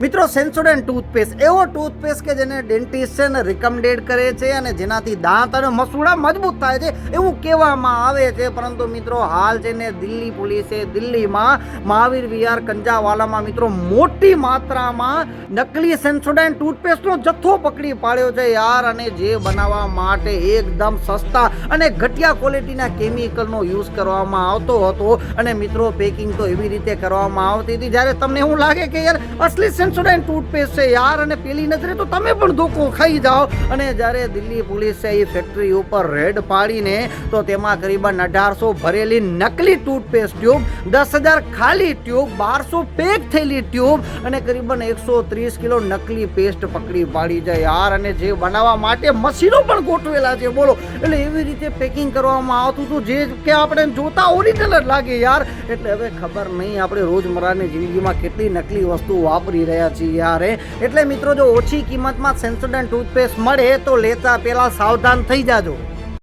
મિત્રો સેન્સોડેન્ટ ટૂથપેસ્ટ એવો ટૂથપેસ્ટ કે જેને ડેન્ટિસ્ટ છે ને રિકમેન્ડેડ કરે છે અને જેનાથી દાંત અને મસૂડા મજબૂત થાય છે એવું કહેવામાં આવે છે. પરંતુ મિત્રો હાલ છે ને દિલ્હી પોલીસે દિલ્હીમાં મહાવીર વિહાર કંજાવાલામાં મિત્રો મોટી માત્રામાં નકલી સેન્સોડેન્ટ ટૂથપેસ્ટનો જથ્થો પકડી પાડ્યો છે યાર. અને જે બનાવવા માટે એકદમ સસ્તા અને ઘટિયા ક્વોલિટીના કેમિકલનો યુઝ કરવામાં આવતો હતો અને મિત્રો પેકિંગ તો એવી રીતે કરવામાં આવતી હતી જ્યારે તમને એવું લાગે કે યાર અસલી સેન્સોડાઇન ટૂથપેસ્ટ છે યાર અને પેલી નજરે તો તમે પણ ધોકો ખાઈ જાઓ. અને જ્યારે દિલ્હી પોલીસે એ ફેક્ટરી ઉપર રેડ પાડીને તો તેમાં કરીબન 1800 ભરેલી નકલી ટૂથપેસ્ટ ટ્યુબ, 10,000 ખાલી ટ્યુબ, 1200 પેક થયેલી ટ્યુબ અને કરીબન 130 કિલો નકલી પેસ્ટ પકડી પાડી છે યાર. અને જે બનાવવા માટે મશીનો પણ ગોઠવેલા છે બોલો. એટલે એવી રીતે પેકિંગ કરવામાં આવતું હતું જે કે આપણે જોતા ઓરિજિનલ જ લાગે યાર. એટલે હવે ખબર નહીં આપણે રોજમર્રાની જિંદગીમાં કેટલી નકલી વસ્તુ વાપરી રહ્યા છીએ યાર. એટલે મિત્રો જો ઓછી કિંમતમાં સેન્સોડેન્ટ ટૂથપેસ્ટ મળે તો લેતા પહેલા સાવધાન થઈ જાજો.